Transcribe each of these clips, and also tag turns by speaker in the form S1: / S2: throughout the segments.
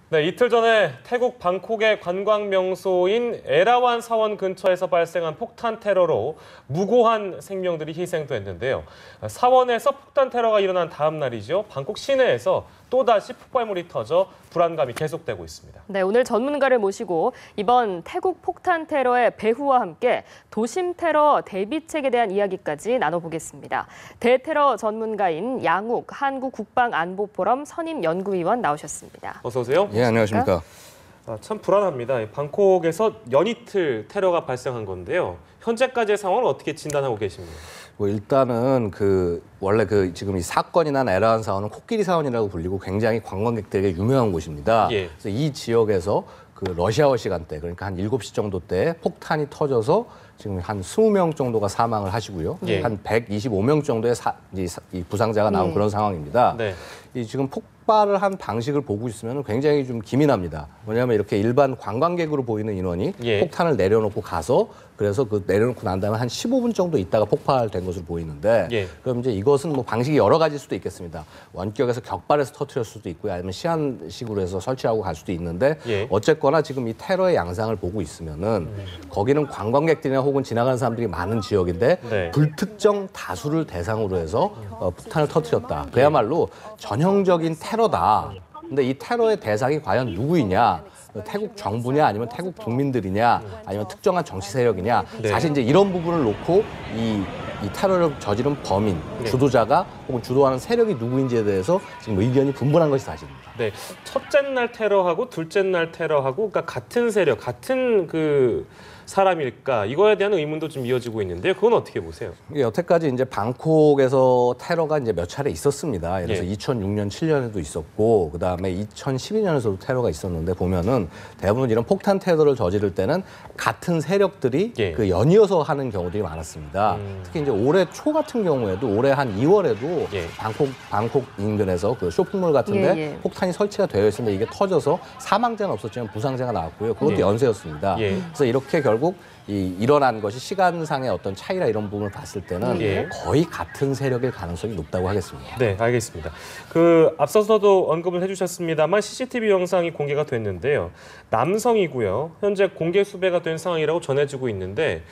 S1: 네, 이틀 전에 태국 방콕의 관광 명소인 에라완 사원 근처에서 발생한 폭탄 테러로 무고한 생명들이 희생됐는데요. 사원에서 폭탄 테러가 일어난 다음 날이죠. 방콕 시내에서 또다시 폭발물이 터져 불안감이 계속되고 있습니다.
S2: 네, 오늘 전문가를 모시고 이번 태국 폭탄 테러의 배후와 함께 도심 테러 대비책에 대한 이야기까지 나눠보겠습니다. 대테러 전문가인 양욱 한국국방안보포럼 선임 연구위원 나오셨습니다.
S1: 어서 오세요.
S3: 예, 안녕하십니까.
S1: 참 불안합니다. 방콕에서 연이틀 테러가 발생한 건데요. 현재까지의 상황을 어떻게 진단하고 계십니까?
S3: 뭐 일단은 원래 지금 이 사건이 난 에라완 사원은 코끼리 사원이라고 불리고 굉장히 관광객들에게 유명한 곳입니다.
S1: 예.
S3: 그래서 이 지역에서 러시아어 시간대, 그러니까 한 7시 정도 때에 폭탄이 터져서 지금 한 20명 정도가 사망을 하시고요.
S1: 예. 한
S3: 125명 정도의 이 부상자가 나온 그런 상황입니다.
S1: 네.
S3: 이 지금 폭발을 한 방식을 보고 있으면 굉장히 좀 기민합니다. 뭐냐면 이렇게 일반 관광객으로 보이는 인원이 폭탄을 내려놓고 가서 그래서 내려놓고 난 다음에 한 15분 정도 있다가 폭발된 것으로 보이는데 그럼 이제 이것은 뭐 방식이 여러 가지일 수도 있겠습니다. 원격에서 격발해서 터뜨릴 수도 있고요. 아니면 시한식으로 해서 설치하고 갈 수도 있는데 어쨌거나 지금 이 테러의 양상을 보고 있으면은 거기는 관광객들이나 혹은 지나가는 사람들이 많은 지역인데 불특정 다수를 대상으로 해서 폭탄을 터뜨렸다. 그야말로 전형적인 테러다. 근데 이 테러의 대상이 과연 누구이냐? 태국 정부냐 아니면 태국 국민들이냐 아니면 특정한 정치 세력이냐 사실 이제 이런 부분을 놓고 이 테러를 저지른 범인, 주도자가 혹은 주도하는 세력이 누구인지에 대해서 지금 의견이 분분한 것이 사실입니다.
S1: 네, 첫째 날 테러하고 둘째 날 테러하고 그러니까 같은 세력, 같은 사람일까 이거에 대한 의문도 좀 이어지고 있는데요. 그건 어떻게 보세요?
S3: 여태까지 이제 방콕에서 테러가 이제 몇 차례 있었습니다. 예를 들어서 2006년, 7년에도 있었고 그다음에 2012년에서도 테러가 있었는데 보면은 대부분 이런 폭탄 테러를 저지를 때는 같은 세력들이 연이어서 하는 경우들이 많았습니다. 특히 이제 올해 초 같은 경우에도 올해 한 2월에도 방콕 인근에서 쇼핑몰 같은데 폭탄이 설치가 되어 있었는데 이게 터져서 사망자는 없었지만 부상자가 나왔고요. 그것도 연쇄였습니다. 그래서 이렇게 결국 일어난 것이 시간상의 어떤 차이나 이런 부분을 봤을 때는 거의 같은 세력일 가능성이 높다고 하겠습니다.
S1: 네, 알겠습니다. 앞서서도 언급을 해주셨습니다만 CCTV 영상이 공개가 됐는데요. 남성이고요. 현재 공개 수배가 된 상황이라고 전해지고 있는데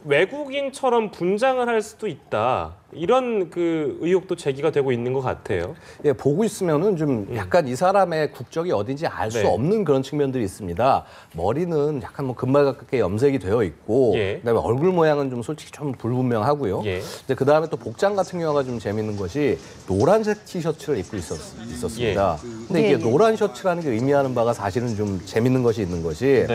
S1: 외국인처럼 분장을 할 수도 있다. 이런 의혹도 제기가 되고 있는 것 같아요.
S3: 예, 보고 있으면은 좀 약간 이 사람의 국적이 어딘지 알 수 없는 그런 측면들이 있습니다. 머리는 약간 뭐 금발 가깝게 염색이 되어 있고, 그다음에 얼굴 모양은 좀 솔직히 좀 불분명하고요. 근데 그 다음에 또 복장 같은 경우가 좀 재밌는 것이 노란색 티셔츠를 입고 있었습니다. 근데 이게 노란 셔츠라는 게 의미하는 바가 사실은 좀 재밌는 것이 있는 것이.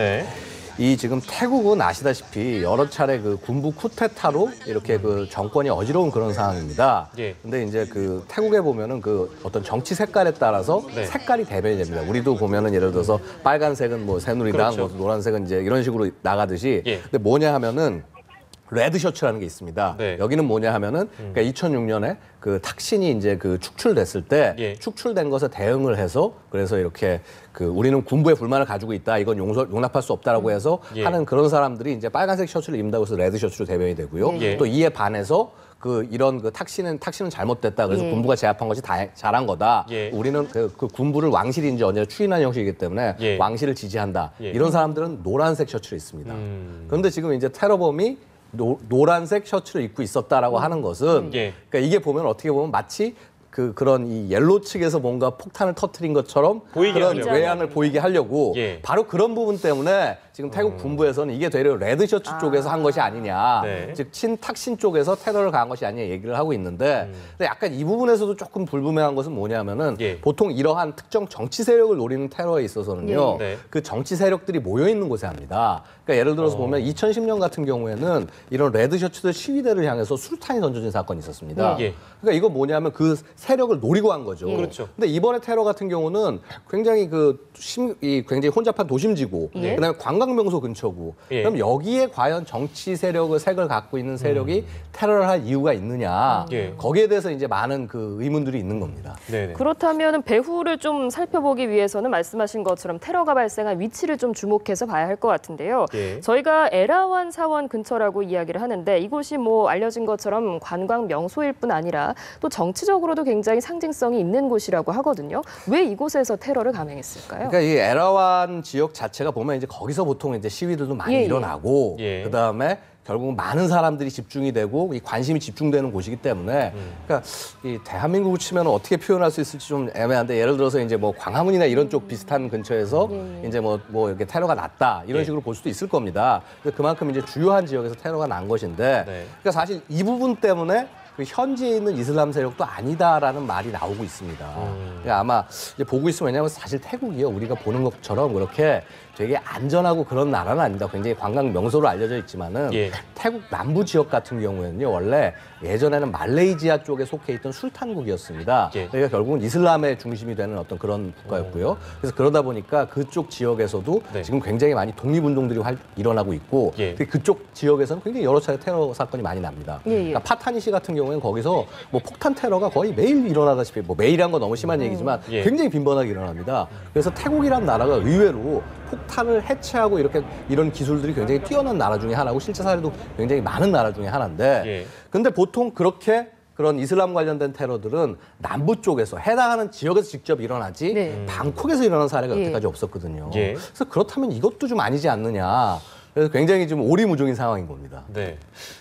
S3: 지금 태국은 아시다시피 여러 차례 군부 쿠데타로 이렇게 정권이 어지러운 그런 상황입니다. 근데 이제 태국에 보면은 어떤 정치 색깔에 따라서 색깔이 대변이 됩니다. 우리도 보면은 예를 들어서 빨간색은 뭐 새누리당, 뭐 노란색은 이제 이런 식으로 나가듯이. 근데 뭐냐 하면은 레드 셔츠라는 게 있습니다. 여기는 뭐냐 하면은 그러니까 2006년에 탁신이 이제 축출됐을 때 축출된 것에 대응을 해서 그래서 이렇게 우리는 군부의 불만을 가지고 있다. 이건 용납할 수 없다라고 해서 하는 그런 사람들이 이제 빨간색 셔츠를 입는다고 해서 레드 셔츠로 대변이 되고요. 또 이에 반해서 이런 탁신은 잘못됐다. 그래서 군부가 제압한 것이 잘한 거다. 우리는 군부를 왕실이 이제 언제나 추인한 형식이기 때문에 왕실을 지지한다. 이런 사람들은 노란색 셔츠를 입습니다. 그런데 지금 이제 테러범이 노란색 셔츠를 입고 있었다라고 하는 것은 그러니까 이게 보면 어떻게 보면 마치 그런 이 옐로 측에서 뭔가 폭탄을 터뜨린 것처럼 그런 외양을 보이게 하려고 바로 그런 부분 때문에 지금 태국 군부에서는 이게 되려 레드 셔츠 쪽에서 한 것이 아니냐, 즉 친탁신 쪽에서 테러를 가한 것이 아니냐 얘기를 하고 있는데 근데 약간 이 부분에서도 조금 불분명한 것은 뭐냐면은 보통 이러한 특정 정치 세력을 노리는 테러에 있어서는요 그 정치 세력들이 모여 있는 곳에 합니다. 그러니까 예를 들어서 보면 2010년 같은 경우에는 이런 레드 셔츠들 시위대를 향해서 수류탄이 던져진 사건이 있었습니다. 그러니까 이거 뭐냐면 그 세력을 노리고 한 거죠. 근데 이번에 테러 같은 경우는 굉장히 굉장히 혼잡한 도심지고 그다음에 관광 관광명소 근처고
S1: 예.
S3: 그럼 여기에 과연 정치 세력의 색을 갖고 있는 세력이 테러를 할 이유가 있느냐
S1: 예.
S3: 거기에 대해서 이제 많은 그 의문들이 있는 겁니다.
S1: 네네.
S2: 그렇다면 배후를 좀 살펴보기 위해서는 말씀하신 것처럼 테러가 발생한 위치를 좀 주목해서 봐야 할 것 같은데요.
S1: 예.
S2: 저희가 에라완 사원 근처라고 이야기를 하는데 이곳이 뭐 알려진 것처럼 관광 명소일 뿐 아니라 또 정치적으로도 굉장히 상징성이 있는 곳이라고 하거든요. 왜 이곳에서 테러를 감행했을까요?
S3: 그러니까 이 에라완 지역 자체가 보면 이제 거기서 보통 이제 시위들도 많이
S2: 예, 예.
S3: 일어나고
S1: 예.
S3: 그다음에 결국 많은 사람들이 집중이 되고 이 관심이 집중되는 곳이기 때문에 그러니까 이 대한민국을 치면 어떻게 표현할 수 있을지 좀 애매한데 예를 들어서 이제 뭐 광화문이나 이런 쪽 비슷한 근처에서 이제 뭐 이렇게 테러가 났다 이런
S1: 예.
S3: 식으로 볼 수도 있을 겁니다. 그만큼 이제 주요한 지역에서 테러가 난 것인데
S1: 네.
S3: 그러니까 사실 이 부분 때문에 그 현지에 있는 이슬람 세력도 아니다라는 말이 나오고 있습니다. 그러니까 아마 이제 보고 있으면 왜냐하면 사실 태국이요 우리가 보는 것처럼 그렇게 되게 안전하고 그런 나라는 아닙니다. 굉장히 관광 명소로 알려져 있지만은
S1: 예.
S3: 태국 남부 지역 같은 경우에는요 원래 예전에는 말레이시아 쪽에 속해 있던 술탄국이었습니다.
S1: 예.
S3: 그러니까 결국은 이슬람의 중심이 되는 어떤 그런 국가였고요. 그래서 그러다 보니까 그쪽 지역에서도
S1: 네.
S3: 지금 굉장히 많이 독립운동들이 일어나고 있고
S1: 예.
S3: 그쪽 지역에서는 굉장히 여러 차례 테러 사건이 많이 납니다.
S2: 예, 예.
S3: 그러니까 파타니시 같은 경우에는 거기서 뭐 폭탄 테러가 거의 매일 일어나다시피 뭐 매일한 건 너무 심한 얘기지만
S1: 예.
S3: 굉장히 빈번하게 일어납니다. 그래서 태국이란 나라가 의외로 폭탄을 해체하고 이런 기술들이 굉장히 뛰어난 나라 중에 하나고 실제 사례도 굉장히 많은 나라 중에 하나인데
S1: 예.
S3: 근데 보통 그렇게 그런 이슬람 관련된 테러들은 남부 쪽에서 해당하는 지역에서 직접 일어나지
S2: 네.
S3: 방콕에서 일어난 사례가
S2: 예.
S3: 여태까지 없었거든요.
S1: 예.
S3: 그래서 그렇다면 이것도 좀 아니지 않느냐. 그래서 굉장히 좀 오리무중인 상황인 겁니다.
S1: 네.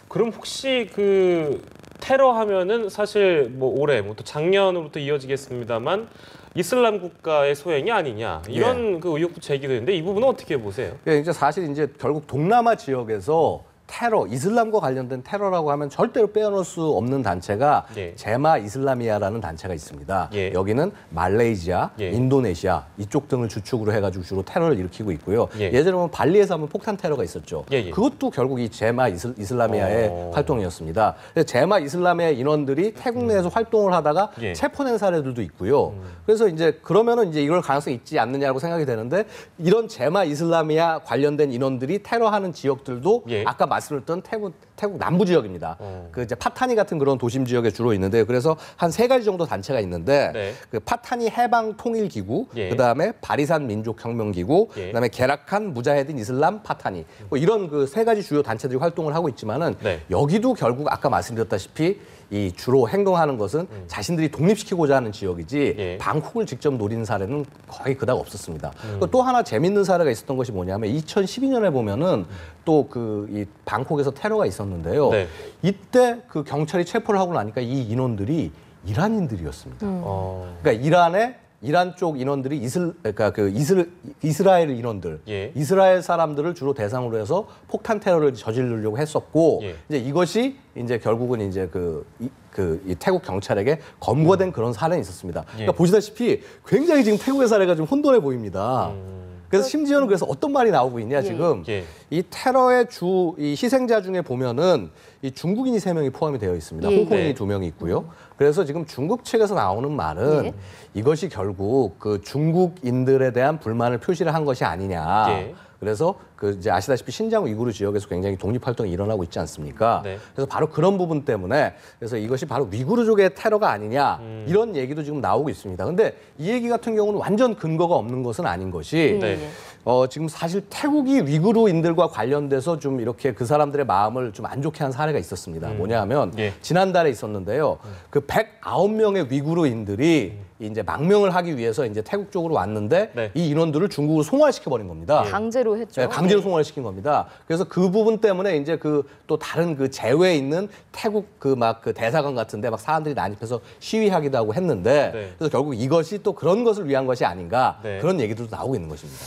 S1: 그럼 혹시 그 테러 하면은 사실 뭐 올해 뭐 또 작년으로부터 이어지겠습니다만 이슬람 국가의 소행이 아니냐 이런 그 의혹도 제기되는데 이 부분은 어떻게 보세요?
S3: 예, 이제 사실 이제 결국 동남아 지역에서 테러, 이슬람과 관련된 테러라고 하면 절대로 빼어놓을 수 없는 단체가
S1: 예.
S3: 제마 이슬라미아라는 단체가 있습니다.
S1: 예.
S3: 여기는 말레이시아,
S1: 예.
S3: 인도네시아 이쪽 등을 주축으로 해가지고 주로 테러를 일으키고 있고요.
S1: 예.
S3: 예전에 보면 발리에서 한번 폭탄 테러가 있었죠.
S1: 예, 예.
S3: 그것도 결국 이 제마 이슬라미아의 활동이었습니다. 그래서 제마 이슬라미아 인원들이 태국 내에서 활동을 하다가
S1: 예.
S3: 체포된 사례들도 있고요. 그래서 이제 그러면은 이제 이럴 가능성이 있지 않느냐고 생각이 되는데 이런 제마 이슬라미아 관련된 인원들이 테러하는 지역들도
S1: 예.
S3: 아까 말씀드렸던 태국 남부 지역입니다. 그 이제 파타니 같은 그런 도심 지역에 주로 있는데 그래서 한 3가지 정도 단체가 있는데
S1: 네.
S3: 그 파타니 해방 통일 기구,
S1: 예.
S3: 그다음에 바리산 민족 혁명 기구,
S1: 예.
S3: 그다음에 게라칸 무자헤딘 이슬람 파타니 뭐 이런 그 3가지 주요 단체들이 활동을 하고 있지만은
S1: 네.
S3: 여기도 결국 아까 말씀드렸다시피 이 주로 행동하는 것은 자신들이 독립시키고자 하는 지역이지
S1: 예.
S3: 방콕을 직접 노리는 사례는 거의 그닥 없었습니다. 또 하나 재밌는 사례가 있었던 것이 뭐냐면 2012년에 보면은 또 그 이 방콕에서 테러가 있었는데요.
S1: 네.
S3: 이때 그 경찰이 체포를 하고 나니까 이 인원들이 이란인들이었습니다. 그러니까 이란 쪽 인원들이 이스라엘 인원들,
S1: 예.
S3: 이스라엘 사람들을 주로 대상으로 해서 폭탄 테러를 저지르려고 했었고,
S1: 예.
S3: 이제 이것이 이제 결국은 이제 이 태국 경찰에게 검거된 그런 사례는 있었습니다. 그러니까 보시다시피 굉장히 지금 태국의 사례가 좀 혼돈해 보입니다. 그래서 심지어는 그래서 어떤 말이 나오고 있냐 지금
S1: 예.
S3: 이 테러의 이 희생자 중에 보면은 이 중국인이 3명이 포함이 되어 있습니다.
S2: 예.
S3: 홍콩인이
S1: 네.
S3: 2명이 있고요. 그래서 지금 중국 측에서 나오는 말은
S2: 예.
S3: 이것이 결국 그 중국인들에 대한 불만을 표시를 한 것이 아니냐.
S1: 예.
S3: 그래서 그 이제 아시다시피 신장 우이구르 지역에서 굉장히 독립 활동이 일어나고 있지 않습니까?
S1: 네.
S3: 그래서 바로 그런 부분 때문에 그래서 이것이 바로 위구르족의 테러가 아니냐 이런 얘기도 지금 나오고 있습니다. 근데 이 얘기 같은 경우는 완전 근거가 없는 것은 아닌 것이
S1: 네.
S3: 지금 사실 태국이 위구르인들과 관련돼서 좀 이렇게 그 사람들의 마음을 좀 안 좋게 한 사례가 있었습니다. 뭐냐 하면
S1: 예.
S3: 지난달에 있었는데요. 그 109명의 위구르인들이 이제 망명을 하기 위해서 이제 태국 쪽으로 왔는데
S1: 네.
S3: 이 인원들을 중국으로 송환시켜 버린 겁니다.
S2: 강제로 했죠.
S3: 네, 강제로 송환을 시킨 겁니다. 그래서 그 부분 때문에 이제 그 또 다른 그 제외에 있는 태국 그 대사관 같은데 막 사람들이 난입해서 시위하기도 하고 했는데
S1: 네.
S3: 그래서 결국 이것이 또 그런 것을 위한 것이 아닌가
S1: 네.
S3: 그런 얘기들도 나오고 있는 것입니다.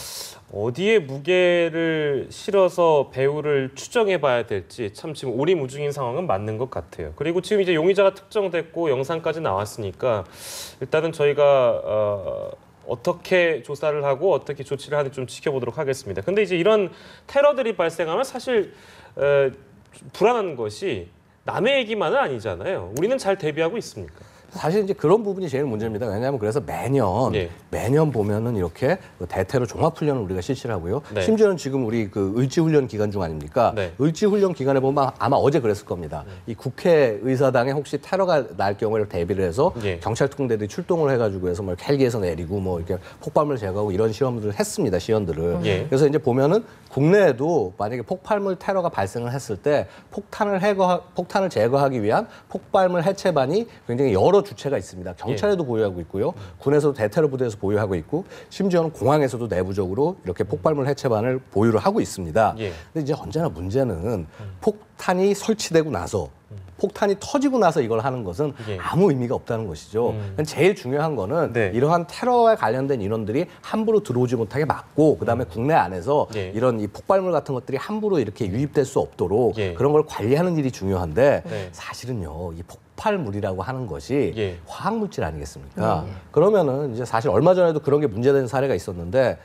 S1: 어디에 무게를 실어서 배후를 추정해 봐야 될지 참 지금 오리무중인 상황은 맞는 것 같아요. 그리고 지금 이제 용의자가 특정됐고 영상까지 나왔으니까 일단은 저희가 어떻게 조사를 하고 어떻게 조치를 하는지 좀 지켜보도록 하겠습니다. 근데 이제 이런 테러들이 발생하면 사실 불안한 것이 남의 얘기만은 아니잖아요. 우리는 잘 대비하고 있습니까?
S3: 사실 이제 그런 부분이 제일 문제입니다. 왜냐하면 그래서 매년 보면은 이렇게 대테러 종합훈련을 우리가 실시를 하고요.
S1: 네.
S3: 심지어는 지금 우리 그 을지훈련 기간 중 아닙니까?
S1: 네.
S3: 을지훈련 기간에 보면 아마 어제 그랬을 겁니다. 이 국회의사당에 혹시 테러가 날 경우에 대비를 해서 경찰 특공대들이 출동을 해가지고 해서 뭐 헬기에서 내리고 뭐 이렇게 폭발물 제거하고 이런 시험들을 했습니다. 시연들을. 그래서 이제 보면은 국내에도 만약에 폭발물 테러가 발생을 했을 때 폭탄을 제거하기 위한 폭발물 해체반이 굉장히 여러 주체가 있습니다. 경찰에도 보유하고 있고요. 군에서도 대테러 부대에서 보유하고 있고 심지어는 공항에서도 내부적으로 이렇게 폭발물 해체반을 보유를 하고 있습니다. 근데 이제 언제나 문제는 폭탄이 설치되고 나서 폭탄이 터지고 나서 이걸 하는 것은 아무 의미가 없다는 것이죠. 제일 중요한 거는 이러한 테러에 관련된 인원들이 함부로 들어오지 못하게 막고 그다음에 국내 안에서 이런 이 폭발물 같은 것들이 함부로 이렇게 유입될 수 없도록 그런 걸 관리하는 일이 중요한데 사실은요. 이 폭발물이라고 하는 것이 화학물질 아니겠습니까? 그러면은 이제 사실 얼마 전에도 그런 게 문제된 사례가 있었는데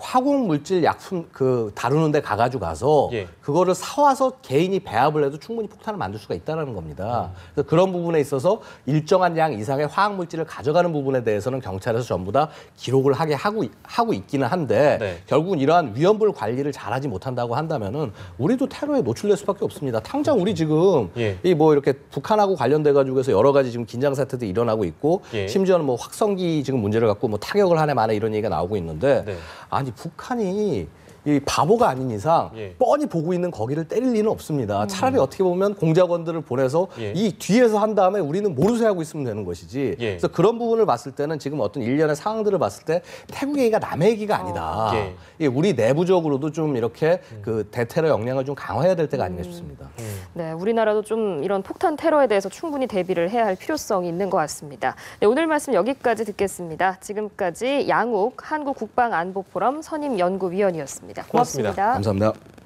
S3: 화공물질 약품 다루는 데 가서 그거를 사와서 개인이 배합을 해도 충분히 폭탄을 만들 수가 있다는 겁니다. 그래서 그런 부분에 있어서 일정한 양 이상의 화학물질을 가져가는 부분에 대해서는 경찰에서 전부 다 기록을 하게 하고 있기는 한데 결국은 이러한 위험물 관리를 잘하지 못한다고 한다면은 우리도 테러에 노출될 수밖에 없습니다. 당장 우리 지금 이 뭐 이렇게 북한하고 관련돼 가지고 해서 여러 가지 지금 긴장 사태들이 일어나고 있고 심지어는 뭐 확성기 지금 문제를 갖고 뭐 타격을 하네 마네 이런 얘기가 나오고 있는데 아니 북한이 이 바보가 아닌 이상 뻔히 보고 있는 거기를 때릴 리는 없습니다. 차라리 어떻게 보면 공작원들을 보내서 이 뒤에서 한 다음에 우리는 모르쇠 하고 있으면 되는 것이지. 그래서 그런 부분을 봤을 때는 지금 어떤 일련의 상황들을 봤을 때 태국 얘기가 남의 얘기가 아니다. 우리 내부적으로도 좀 이렇게 그 대테러 역량을 좀 강화해야 될 때가 아닌가 싶습니다.
S2: 네, 우리나라도 좀 이런 폭탄 테러에 대해서 충분히 대비를 해야 할 필요성이 있는 것 같습니다. 네, 오늘 말씀 여기까지 듣겠습니다. 지금까지 양욱 한국국방안보포럼 선임연구위원이었습니다. 고맙습니다.
S3: 감사합니다.